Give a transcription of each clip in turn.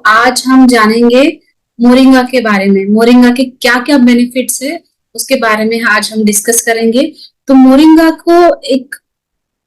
आज हम जानेंगे मोरिंगा के बारे में। मोरिंगा के क्या क्या बेनिफिट्स है उसके बारे में आज हम डिस्कस करेंगे। तो मोरिंगा को एक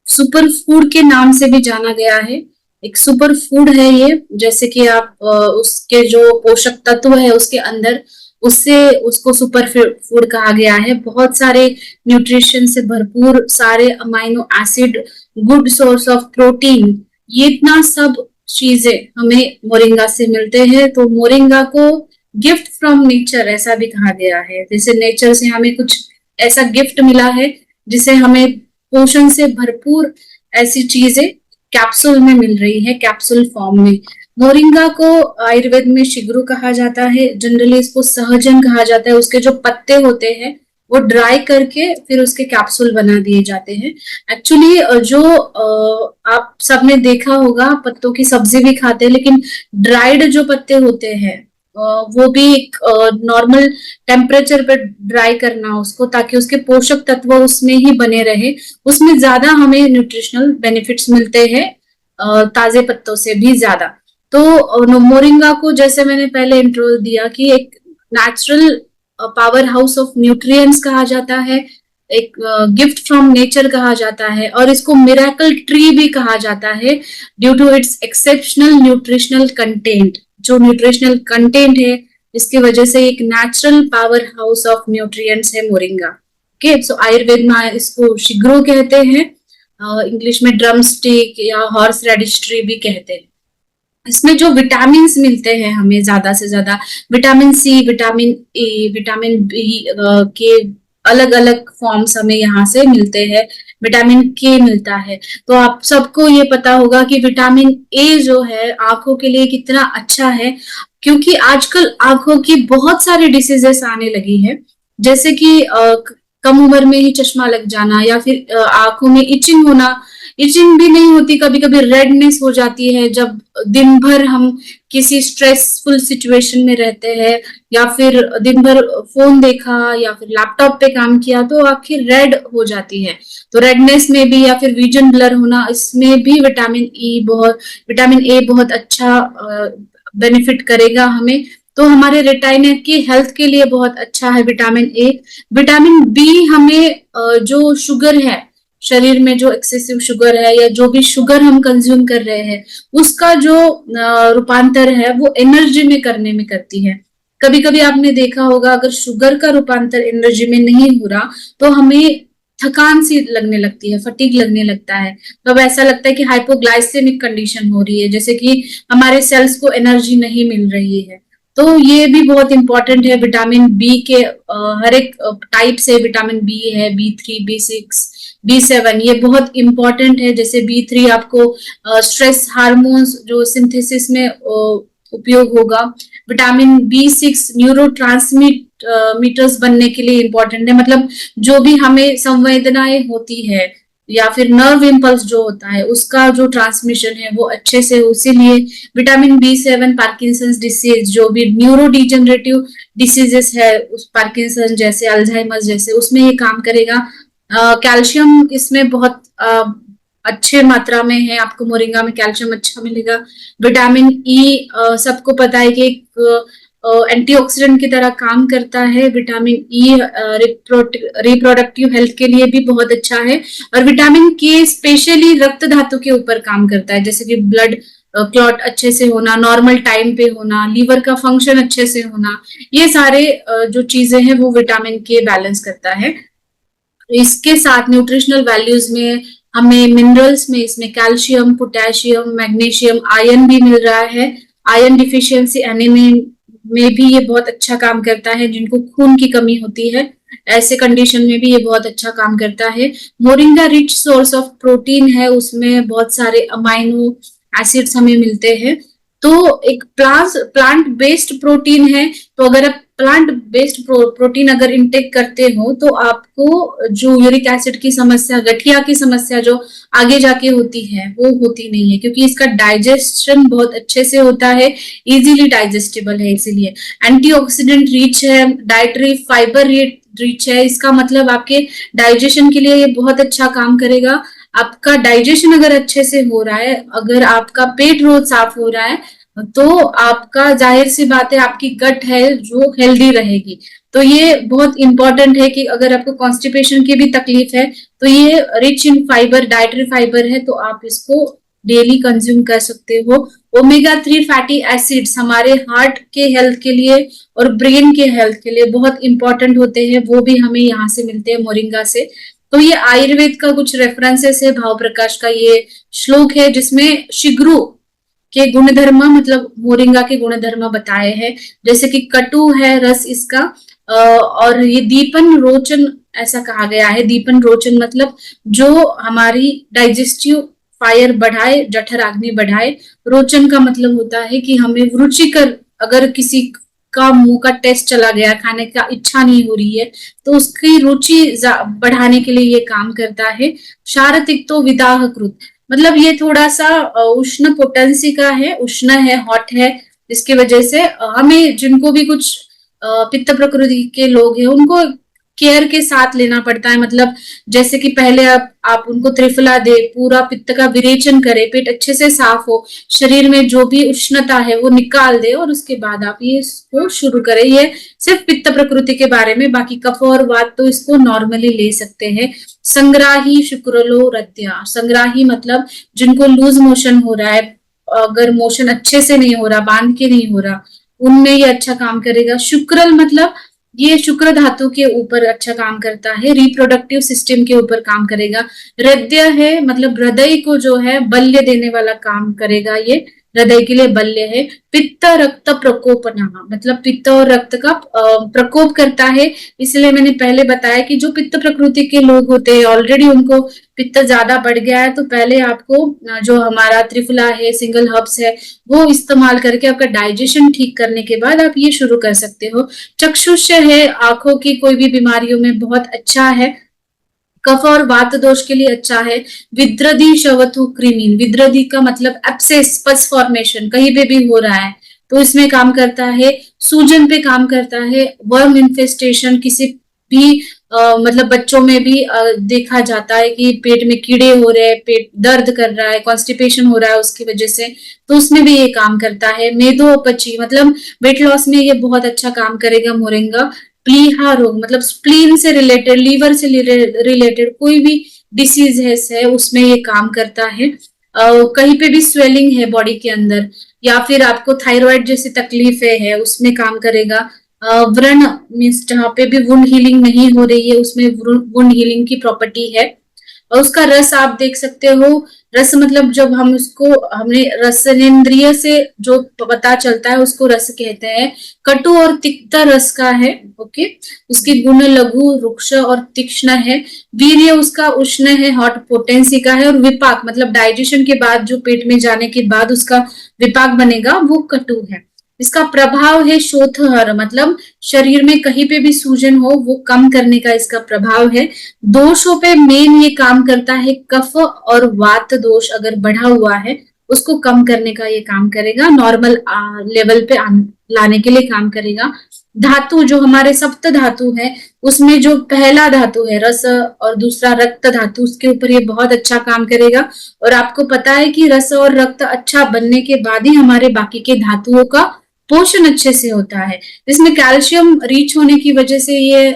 सुपर फूड के नाम से भी जाना गया है। एक सुपर फूड है ये, जैसे कि आप उसके जो पोषक तत्व है उसके अंदर, उससे उसको सुपर फूड कहा गया है। बहुत सारे न्यूट्रिशन से भरपूर, सारे amino acid, good source of protein, ये इतना सब चीजें हमें मोरिंगा से मिलते हैं। तो मोरिंगा को गिफ्ट फ्रॉम नेचर ऐसा भी कहा गया है। जैसे नेचर से हमें कुछ ऐसा गिफ्ट मिला है जिसे हमें पोषण से भरपूर ऐसी चीजें कैप्सूल में मिल रही है, कैप्सूल फॉर्म में। मोरिंगा को आयुर्वेद में शिग्रू कहा जाता है, जनरली इसको सहजन कहा जाता है। उसके जो पत्ते होते हैं वो ड्राई करके फिर उसके कैप्सूल बना दिए जाते हैं। एक्चुअली जो आप सबने देखा होगा, पत्तों की सब्जी भी खाते हैं, लेकिन ड्राइड जो पत्ते होते हैं वो भी एक नॉर्मल टेम्परेचर पर ड्राई करना उसको, ताकि उसके पोषक तत्व उसमें ही बने रहे। उसमें ज्यादा हमें न्यूट्रिशनल बेनिफिट्स मिलते हैं ताजे पत्तों से भी ज्यादा। तो मोरिंगा को, जैसे मैंने पहले इंट्रो दिया, कि एक natural power house of nutrients कहा जाता है, एक गिफ्ट फ्रॉम नेचर कहा जाता है, और इसको मिरेकल ट्री भी कहा जाता है due to its exceptional nutritional content. जो न्यूट्रिशनल कंटेंट है, इसकी वजह से एक natural power house of nutrients है मोरिंगा। ओके, सो आयुर्वेद में इसको शिग्रो कहते हैं, इंग्लिश में ड्रम स्टिक या हॉर्स रेडिश ट्री भी कहते हैं। इसमें जो विटामिन मिलते हैं हमें ज्यादा से ज्यादा, vitamin C, vitamin A, vitamin B के अलग अलग फॉर्म्स हमें यहाँ से मिलते हैं। विटामिन के मिलता है। तो आप सबको ये पता होगा कि विटामिन ए जो है आंखों के लिए कितना अच्छा है, क्योंकि आजकल आंखों की बहुत सारी डिसीजेस आने लगी है, जैसे कि कम उम्र में ही चश्मा लग जाना, या फिर आंखों में इचिंग होना। इचिंग भी नहीं होती, कभी कभी रेडनेस हो जाती है जब दिन भर हम किसी स्ट्रेसफुल सिचुएशन में रहते हैं, या फिर दिन भर फोन देखा या फिर लैपटॉप पे काम किया तो आंखें रेड हो जाती है। तो रेडनेस में भी, या फिर विजन ब्लर होना, इसमें भी विटामिन ए बहुत अच्छा बेनिफिट करेगा हमें। तो हमारे रेटाइना की हेल्थ के लिए बहुत अच्छा है विटामिन ए। विटामिन बी हमें जो शुगर है, शरीर में जो एक्सेसिव शुगर है या जो भी शुगर हम कंज्यूम कर रहे हैं, उसका जो रूपांतर है वो एनर्जी में करने में करती है। कभी कभी आपने देखा होगा, अगर शुगर का रूपांतर एनर्जी में नहीं हो रहा तो हमें थकान सी लगने लगती है, फटीग लगने लगता है। तब ऐसा लगता है कि हाइपोग्लाइसेमिक कंडीशन हो रही है, जैसे कि हमारे सेल्स को एनर्जी नहीं मिल रही है। तो ये भी बहुत इंपॉर्टेंट है। विटामिन बी के हर एक टाइप से विटामिन बी है, B3, B6, B7, ये बहुत इंपॉर्टेंट है। जैसे B3 आपको स्ट्रेस हार्मोन्स जो सिंथेसिस में उपयोग होगा। विटामिन B6 न्यूरो मीटर्स बनने के लिए इंपॉर्टेंट है, मतलब जो भी हमें संवेदनाएं होती है या फिर नर्व इम्पल्स जो होता है, उसका जो ट्रांसमिशन है वो अच्छे से हो। इसीलिए विटामिन B7 पार्किंसंस डिसीज, जो भी न्यूरो डिजेनरेटिव डिसीजेस है, उस पार्किंसन जैसे, अल्जाइमर जैसे, उसमें ये काम करेगा। कैल्शियम इसमें बहुत अच्छे मात्रा में है, आपको मोरिंगा में कैल्शियम अच्छा मिलेगा। विटामिन ई सबको पता है कि एक एंटीऑक्सीडेंट की तरह काम करता है। विटामिन ई रिप्रोडक्टिव हेल्थ के लिए भी बहुत अच्छा है। और विटामिन के स्पेशली रक्त धातु के ऊपर काम करता है, जैसे कि ब्लड क्लॉट अच्छे से होना, नॉर्मल टाइम पे होना, लीवर का फंक्शन अच्छे से होना, ये सारे जो चीजें हैं वो विटामिन के बैलेंस करता है। इसके साथ न्यूट्रिशनल वैल्यूज में हमें मिनरल्स में इसमें कैल्शियम, पोटेशियम, मैग्नीशियम, आयरन भी मिल रहा है। आयरन डिफिशियंसी एनीमिया में भी ये बहुत अच्छा काम करता है, जिनको खून की कमी होती है ऐसे कंडीशन में भी ये बहुत अच्छा काम करता है। Moringa rich source of protein है, उसमें बहुत सारे अमाइनो एसिड्स हमें मिलते हैं। तो एक प्लांट बेस्ड प्रोटीन है। तो अगर आप प्लांट बेस्ड प्रोटीन अगर इंटेक करते हो तो आपको जो यूरिक एसिड की समस्या, गठिया की समस्या जो आगे जाके होती है वो होती नहीं है, क्योंकि इसका डाइजेशन बहुत अच्छे से होता है, इजीली डाइजेस्टेबल है। इसीलिए एंटीऑक्सीडेंट रिच है, डाइटरी फाइबर रिच है। इसका मतलब आपके डाइजेशन के लिए ये बहुत अच्छा काम करेगा। आपका डाइजेशन अगर अच्छे से हो रहा है, अगर आपका पेट रोज साफ हो रहा है, तो आपका जाहिर सी बात है आपकी गट है जो हेल्दी रहेगी। तो ये बहुत इंपॉर्टेंट है कि अगर आपको कॉन्स्टिपेशन की भी तकलीफ है तो ये rich in fibre, dietary fibre है, तो आप इसको डेली कंज्यूम कर सकते हो। ओमेगा 3 फैटी एसिड्स हमारे हार्ट के हेल्थ के लिए और ब्रेन के हेल्थ के लिए बहुत इंपॉर्टेंट होते हैं, वो भी हमें यहाँ से मिलते हैं मोरिंगा से। तो ये आयुर्वेद का कुछ रेफरेंसेस है, भाव प्रकाश का ये श्लोक है जिसमें शिग्रु के गुणधर्म, मतलब मोरिंगा के गुणधर्म बताए हैं, जैसे कि कटु है रस इसका, और ये दीपन रोचन ऐसा कहा गया है। दीपन रोचन मतलब जो हमारी डाइजेस्टिव फायर बढ़ाए, जठराग्नि बढ़ाए। रोचन का मतलब होता है कि हमें रुचिकर, अगर किसी का मुंह का टेस्ट चला गया, खाने का इच्छा नहीं हो रही है, तो उसकी रुचि बढ़ाने के लिए ये काम करता है। शारतिक्तो विदाह कृत, मतलब ये थोड़ा सा उष्ण पोटेंसी का है, उष्ण है, हॉट है, जिसकी वजह से हमें, जिनको भी कुछ पित्त प्रकृति के लोग हैं, उनको केयर के साथ लेना पड़ता है। मतलब जैसे कि पहले आप उनको त्रिफला दे, पूरा पित्त का विरेचन करे, पेट अच्छे से साफ हो, शरीर में जो भी उष्णता है वो निकाल दे, और उसके बाद आप ये इसको शुरू करें। ये सिर्फ पित्त प्रकृति के बारे में, बाकी कफ और वात तो इसको नॉर्मली ले सकते हैं। संग्राही शुक्रलो रत्या, संग्राही मतलब जिनको लूज मोशन हो रहा है, अगर मोशन अच्छे से नहीं हो रहा, बांध के नहीं हो रहा, उनमें ये अच्छा काम करेगा। शुक्रल मतलब ये शुक्र धातु के ऊपर अच्छा काम करता है, रिप्रोडक्टिव सिस्टम के ऊपर काम करेगा। हृदय है मतलब हृदय को जो है बल्य देने वाला काम करेगा, ये हृदय के लिए बल्य है। पित्त रक्त प्रकोपना मतलब पित्त और रक्त का प्रकोप करता है। इसलिए मैंने पहले बताया कि जो पित्त प्रकृति के लोग होते हैं, ऑलरेडी उनको पित्त ज्यादा बढ़ गया है, तो पहले आपको जो हमारा त्रिफला है, सिंगल हर्ब्स है, वो इस्तेमाल करके आपका डाइजेशन ठीक करने के बाद आप ये शुरू कर सकते हो। चक्षुष है, आंखों की कोई भी बीमारियों में बहुत अच्छा है। कफ और वात दोष के लिए अच्छा है। विद्रदी शवथु क्रीमीन, विद्रदी का मतलब एब्सेस, पस फॉर्मेशन कहीं पे भी हो रहा है तो इसमें काम करता है। सूजन पे काम करता है। वर्म इन्फेस्टेशन, किसी भी मतलब बच्चों में भी देखा जाता है कि पेट में कीड़े हो रहे हैं, पेट दर्द कर रहा है, कॉन्स्टिपेशन हो रहा है उसकी वजह से, तो उसमें भी ये काम करता है। मेदोपची मतलब वेट लॉस में ये बहुत अच्छा काम करेगा मोरिंगा। प्लीहा रोग मतलब स्प्लीन से रिलेटेड, लीवर से रिलेटेड कोई भी डिसीज है उसमें ये काम करता है। कहीं पे भी स्वेलिंग है बॉडी के अंदर, या फिर आपको थायराइड जैसी तकलीफें है, उसमें काम करेगा। व्रण मीन्स जहाँ पे भी वुंड हीलिंग नहीं हो रही है, उसमें वुंड हीलिंग की प्रॉपर्टी है। और उसका रस आप देख सकते हो। रस मतलब जब हम उसको, हमने रसनेन्द्रिय से जो पता चलता है उसको रस कहते हैं। कटु और तिक्त रस का है। ओके, उसकी गुण लघु, रुक्ष और तीक्ष्ण है। वीर्य उसका उष्ण है, हॉट पोटेंसी का है। और विपाक मतलब डाइजेशन के बाद जो पेट में जाने के बाद उसका विपाक बनेगा, वो कटु है। इसका प्रभाव है शोथहर मतलब शरीर में कहीं पे भी सूजन हो वो कम करने का इसका प्रभाव है। दोषों पे मेन ये काम करता है। कफ और वात दोष अगर बढ़ा हुआ है उसको कम करने का ये काम करेगा, नॉर्मल लेवल पे लाने के लिए काम करेगा। धातु जो हमारे सप्त धातु है, उसमें जो पहला धातु है रस और दूसरा रक्त धातु, उसके ऊपर ये बहुत अच्छा काम करेगा। और आपको पता है कि रस और रक्त अच्छा बनने के बाद ही हमारे बाकी के धातुओं का पोषण अच्छे से होता है। इसमें कैल्शियम रिच होने की वजह से ये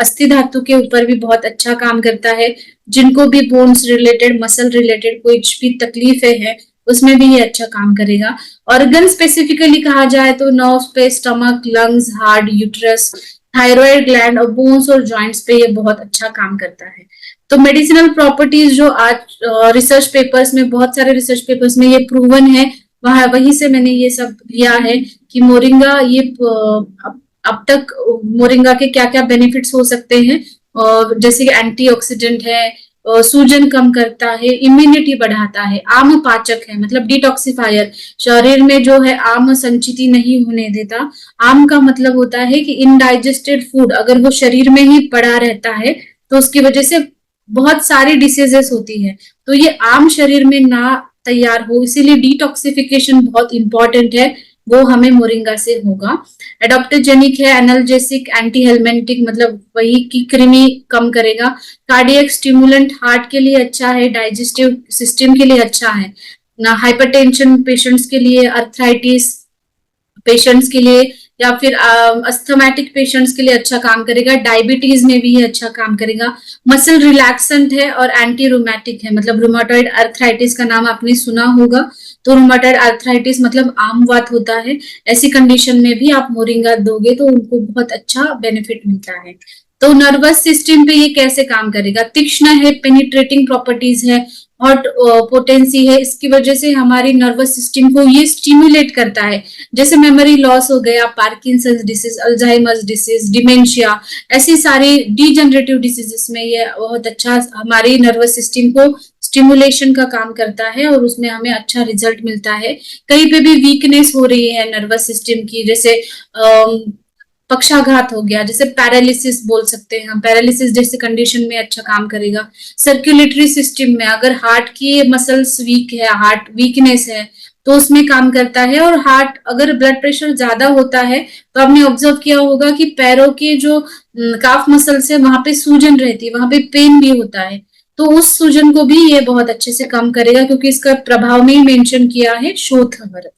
अस्थि धातु के ऊपर भी बहुत अच्छा काम करता है। जिनको भी बोन्स रिलेटेड, मसल रिलेटेड कोई भी तकलीफें है, उसमें भी ये अच्छा काम करेगा। ऑर्गन स्पेसिफिकली कहा जाए तो नर्व पे stomach, lungs, heart, uterus, thyroid gland और बोन्स और जॉइंट्स पे ये बहुत अच्छा काम करता है। तो मेडिसिनल प्रॉपर्टीज जो आज रिसर्च पेपर्स में, बहुत सारे रिसर्च पेपर्स में ये प्रूवन है, वहीं से मैंने ये सब लिया है कि मोरिंगा ये अब तक मोरिंगा के क्या क्या बेनिफिट्स हो सकते हैं। जैसे कि एंटीऑक्सीडेंट है, सूजन कम करता है, इम्यूनिटी बढ़ाता है, आम पाचक है मतलब डिटॉक्सिफायर, शरीर में जो है आम संचिति नहीं होने देता। आम का मतलब होता है कि इनडाइजेस्टेड फूड अगर वो शरीर में ही पड़ा रहता है तो उसकी वजह से बहुत सारी डिसीजेस होती है, तो ये आम शरीर में ना तैयार हो, इसीलिए डिटॉक्सिफिकेशन बहुत इंपॉर्टेंट है, वो हमें मोरिंगा से होगा। एडॉप्टोजेनिक है, एनाल्जेसिक, एंटी हेलमेंटिक मतलब वही की कृमि कम करेगा। कार्डियक स्टिमुलेंट, हार्ट के लिए अच्छा है, डाइजेस्टिव सिस्टम के लिए अच्छा है। हाइपरटेंशन पेशेंट्स के लिए, अर्थराइटिस पेशेंट्स के लिए, या फिर अस्थमेटिक पेशेंट्स के लिए अच्छा काम करेगा। डायबिटीज में भी ये अच्छा काम करेगा। मसल रिलैक्सेंट है और एंटी रूमेटिक है, मतलब रूमेटॉइड अर्थराइटिस का नाम आपने सुना होगा। तो रूमेटॉइड अर्थराइटिस मतलब आम वात होता है, ऐसी कंडीशन में भी आप मोरिंगा दोगे तो उनको बहुत अच्छा बेनिफिट मिलता है। तो नर्वस सिस्टम पे ये कैसे काम करेगा? तीक्ष्ण है, पेनिट्रेटिंग प्रॉपर्टीज है, हॉट पोटेंसी है, इसकी वजह से हमारी नर्वस सिस्टम को ये स्टिमुलेट करता है। जैसे मेमोरी लॉस हो गया, Parkinson's disease, Alzheimer's disease, dementia, ऐसी सारी डीजनरेटिव डिसीजेस में ये बहुत अच्छा हमारी नर्वस सिस्टम को स्टिमुलेशन का काम करता है और उसमें हमें अच्छा रिजल्ट मिलता है। कहीं पे भी वीकनेस हो रही है नर्वस सिस्टम की, जैसे पक्षाघात हो गया, जैसे पैरालिसिस बोल सकते हैं हम, पैरालिसिस जैसे कंडीशन में अच्छा काम करेगा। सर्कुलेटरी सिस्टम में अगर हार्ट की मसल्स वीक है, हार्ट वीकनेस है, तो उसमें काम करता है। और हार्ट अगर ब्लड प्रेशर ज्यादा होता है तो आपने ऑब्जर्व किया होगा कि पैरों के जो काफ मसल्स है वहां पे सूजन रहती है, वहां पे पेन भी होता है। तो उस सूजन को भी ये बहुत अच्छे से कम करेगा, क्योंकि इसका प्रभाव में ही मेंशन किया है शोथवर।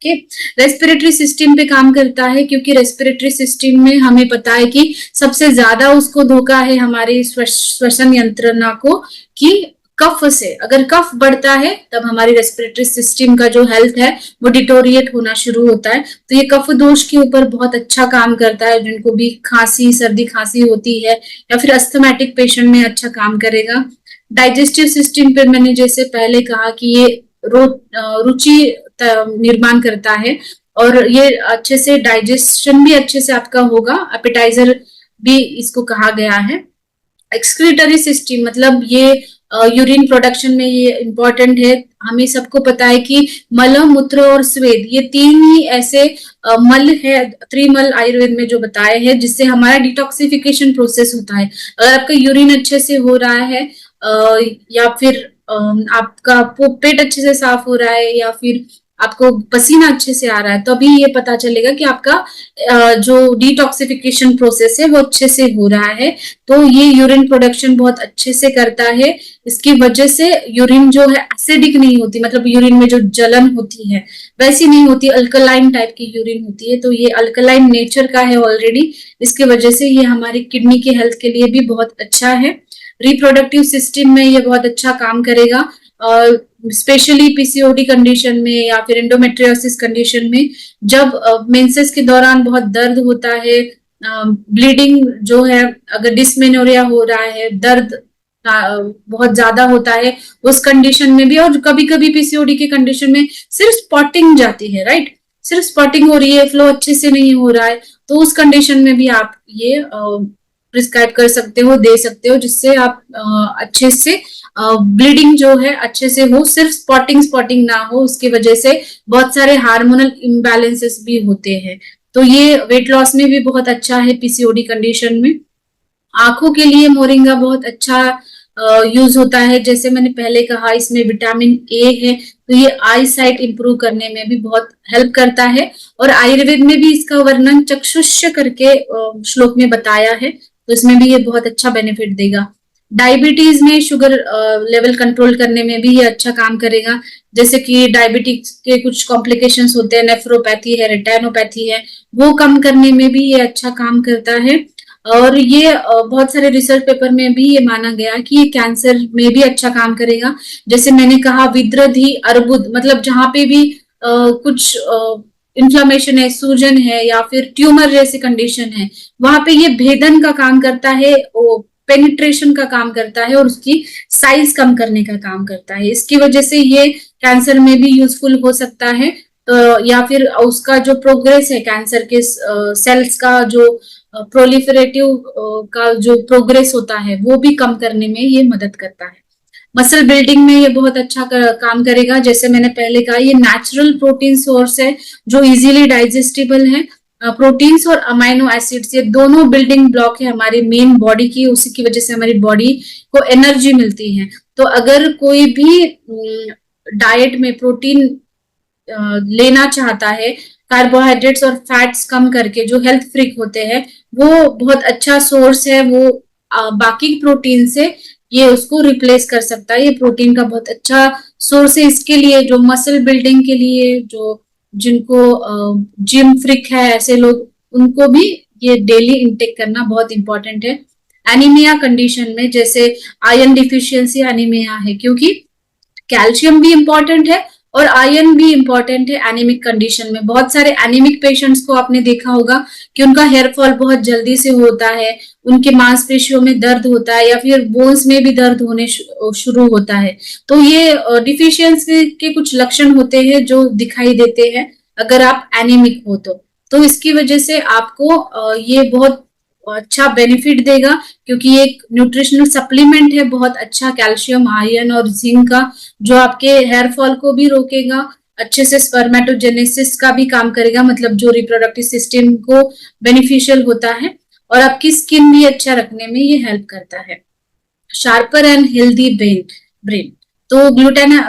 ओके, रेस्पिरेटरी सिस्टम पे काम करता है, क्योंकि रेस्पिरेटरी सिस्टम में हमें पता है कि सबसे ज्यादा उसको धोखा है हमारी श्वसन यंत्रणा को, कि कफ से अगर कफ बढ़ता है तब हमारी रेस्पिरेटरी सिस्टम का जो हेल्थ है वो डिटोरिएट होना शुरू होता है। तो ये कफ दोष के ऊपर बहुत अच्छा काम करता है, जिनको भी खांसी, सर्दी खांसी होती है, या फिर अस्थमेटिक पेशेंट में अच्छा काम करेगा। डाइजेस्टिव सिस्टम पे मैंने जैसे पहले कहा कि ये रुचि निर्माण करता है, और ये अच्छे से डाइजेशन भी अच्छे से आपका होगा, एपेटाइजर भी इसको कहा गया है। एक्सक्रीटरी सिस्टम मतलब ये यूरिन प्रोडक्शन में ये इंपॉर्टेंट है। हमें सबको पता है कि मल, मूत्र और स्वेद, ये तीन ही ऐसे मल है, त्रिमल आयुर्वेद में जो बताए हैं, जिससे हमारा डिटॉक्सिफिकेशन प्रोसेस होता है। अगर आपका यूरिन अच्छे से हो रहा है, या फिर आपका पेट अच्छे से साफ हो रहा है, या फिर आपको पसीना अच्छे से आ रहा है, तभी ये पता चलेगा कि आपका जो डिटॉक्सिफिकेशन प्रोसेस है वो अच्छे से हो रहा है। तो ये यूरिन प्रोडक्शन बहुत अच्छे से करता है। इसकी वजह से यूरिन जो है एसिडिक नहीं होती, मतलब यूरिन में जो जलन होती है वैसी नहीं होती, अल्कलाइन टाइप की यूरिन होती है। तो ये अल्कलाइन नेचर का है ऑलरेडी, इसकी वजह से ये हमारी किडनी के हेल्थ के लिए भी बहुत अच्छा है। रिप्रोडक्टिव सिस्टम में ये बहुत अच्छा काम करेगा, स्पेशली पीसीओडी कंडीशन में या फिर एंडोमेट्रियोसिस कंडीशन में, जब मेंसेस के दौरान बहुत दर्द होता है, ब्लीडिंग जो है, अगर डिस्मेनोरिया हो रहा है, दर्द बहुत ज्यादा होता है उस कंडीशन में भी, और कभी कभी पीसीओडी के कंडीशन में सिर्फ स्पॉटिंग जाती है, राइट, सिर्फ स्पॉटिंग हो रही है, फ्लो अच्छे से नहीं हो रहा है, तो उस कंडीशन में भी आप ये प्रिस्क्राइब कर सकते हो, दे सकते हो, जिससे आप अच्छे से ब्लीडिंग जो है अच्छे से हो, सिर्फ स्पॉटिंग ना हो। उसकी वजह से बहुत सारे हार्मोनल इम्बैलेंसेस भी होते हैं। तो ये वेट लॉस में भी बहुत अच्छा है पीसीओडी कंडीशन में। आंखों के लिए मोरिंगा बहुत अच्छा यूज होता है, जैसे मैंने पहले कहा इसमें विटामिन ए है, तो ये आई साइट इंप्रूव करने में भी बहुत हेल्प करता है। और आयुर्वेद में भी इसका वर्णन चक्षुष्य करके श्लोक में बताया है, तो इसमें भी ये बहुत अच्छा बेनिफिट देगा। डायबिटीज में शुगर लेवल कंट्रोल करने में भी ये अच्छा काम करेगा, जैसे कि डायबिटीज के कुछ कॉम्प्लिकेशंस होते हैं, नेफ्रोपैथी है, रेटिनोपैथी है, वो कम करने में भी ये अच्छा काम करता है। और ये बहुत सारे रिसर्च पेपर में भी ये माना गया कि ये कैंसर में भी अच्छा काम करेगा। जैसे मैंने कहा विद्रधि, अर्बुद, मतलब जहां पे भी कुछ इन्फ्लामेशन है, सूजन है, या फिर ट्यूमर जैसी कंडीशन है, वहां पे ये भेदन का काम करता है, पेनिट्रेशन का काम करता है, और उसकी साइज कम करने का काम करता है। इसकी वजह से ये कैंसर में भी यूजफुल हो सकता है। या फिर उसका जो प्रोग्रेस है, कैंसर के सेल्स का जो प्रोलिफरेटिव का जो प्रोग्रेस होता है वो भी कम करने में ये मदद करता है। मसल बिल्डिंग में ये बहुत अच्छा काम करेगा, जैसे मैंने पहले कहा ये नेचुरल प्रोटीन सोर्स है जो इजीली डाइजेस्टिबल है। प्रोटीन्स और अमाइनो एसिड्स ये दोनों बिल्डिंग ब्लॉक है हमारी मेन बॉडी की, उसी की वजह से हमारी बॉडी को एनर्जी मिलती है। तो अगर कोई भी डाइट में प्रोटीन लेना चाहता है, कार्बोहाइड्रेट्स और फैट्स कम करके, जो हेल्थ फ्रीक होते हैं, वो बहुत अच्छा सोर्स है वो बाकी प्रोटीन से ये उसको रिप्लेस कर सकता है। ये प्रोटीन का बहुत अच्छा सोर्स है इसके लिए, जो मसल बिल्डिंग के लिए, जो जिनको जिम फ्रिक है ऐसे लोग, उनको भी ये डेली इंटेक करना बहुत इंपॉर्टेंट है। एनीमिया कंडीशन में, जैसे आयरन डिफिशियंसी एनीमिया है, क्योंकि कैल्शियम भी इंपॉर्टेंट है और आयरन भी इंपॉर्टेंट है एनीमिक कंडीशन में। बहुत सारे एनीमिक पेशेंट्स को आपने देखा होगा कि उनका हेयर फॉल बहुत जल्दी से होता है, उनके मांसपेशियों में दर्द होता है या फिर बोन्स में भी दर्द होने शुरू होता है। तो ये डिफिशियंसी के कुछ लक्षण होते हैं जो दिखाई देते हैं अगर आप एनीमिक हो तो इसकी वजह से आपको ये बहुत अच्छा बेनिफिट देगा, क्योंकि ये एक न्यूट्रिशनल सप्लीमेंट है बहुत अच्छा, कैल्शियम, आयरन और जिंक का, जो आपके हेयर फॉल को भी रोकेगा, अच्छे से स्पर्मेटोजेनेसिस का भी काम करेगा, मतलब जो रिप्रोडक्टिव सिस्टम को बेनिफिशियल होता है, और आपकी स्किन भी अच्छा रखने में ये हेल्प करता है। शार्पर एंड हेल्दी ब्रेन, तो ग्लूटेन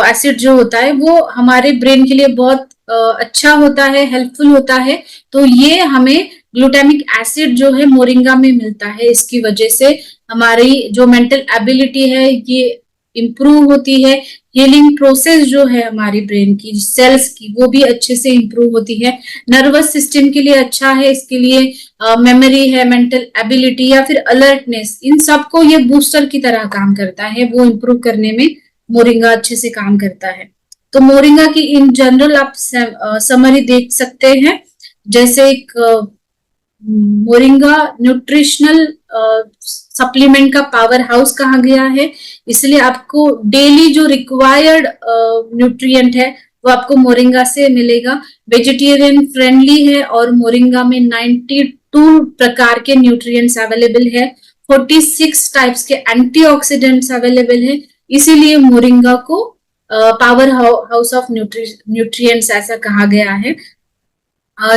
एसिड जो होता है वो हमारे ब्रेन के लिए बहुत अच्छा होता है, हेल्पफुल होता है। तो ये हमें ग्लूटामिक एसिड जो है मोरिंगा में मिलता है, इसकी वजह से हमारी जो मेंटल एबिलिटी है ये इम्प्रूव होती है। हीलिंग प्रोसेस जो है हमारी ब्रेन की सेल्स की, वो भी अच्छे से इम्प्रूव होती है। नर्वस सिस्टम के लिए अच्छा है, इसके लिए मेमोरी है, मेंटल एबिलिटी या फिर अलर्टनेस, इन सबको ये बूस्टर की तरह काम करता है, वो इम्प्रूव करने में मोरिंगा अच्छे से काम करता है। तो मोरिंगा की इन जनरल आप समरी देख सकते हैं, जैसे एक मोरिंगा न्यूट्रिशनल सप्लीमेंट का पावर हाउस कहा गया है, इसलिए आपको डेली जो रिक्वायर्ड न्यूट्रिएंट है वो आपको मोरिंगा से मिलेगा। वेजिटेरियन फ्रेंडली है और मोरिंगा में 92 प्रकार के न्यूट्रिएंट्स अवेलेबल है, 46 टाइप्स के एंटीऑक्सीडेंट्स अवेलेबल है, इसीलिए मोरिंगा को पावर हाउस ऑफ न्यूट्रिएंट्स ऐसा कहा गया है।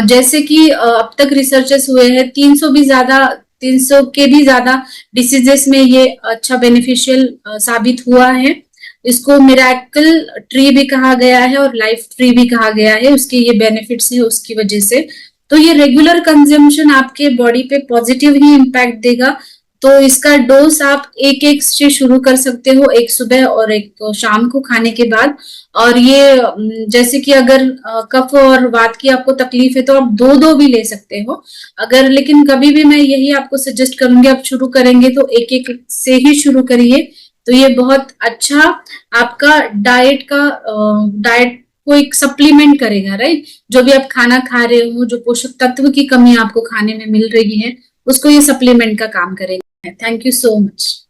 जैसे कि अब तक रिसर्चेस हुए हैं 300 के भी ज्यादा डिसीजेस में ये अच्छा बेनिफिशियल साबित हुआ है। इसको मिरेकल ट्री भी कहा गया है और लाइफ ट्री भी कहा गया है, उसके ये बेनिफिट्स है उसकी वजह से। तो ये रेगुलर कंजम्पशन आपके बॉडी पे पॉजिटिव ही इम्पैक्ट देगा। तो इसका डोज आप एक से शुरू कर सकते हो, एक सुबह और एक शाम को खाने के बाद। और ये जैसे कि अगर कफ और वात की आपको तकलीफ है तो आप दो भी ले सकते हो अगर, लेकिन कभी भी मैं यही आपको सजेस्ट करूंगी, आप शुरू करेंगे तो एक से ही शुरू करिए। तो ये बहुत अच्छा आपका डाइट को एक सप्लीमेंट करेगा, राइट। जो भी आप खाना खा रहे हो, जो पोषक तत्व की कमी आपको खाने में मिल रही है, उसको ये सप्लीमेंट का काम करेगा। Thank you so much.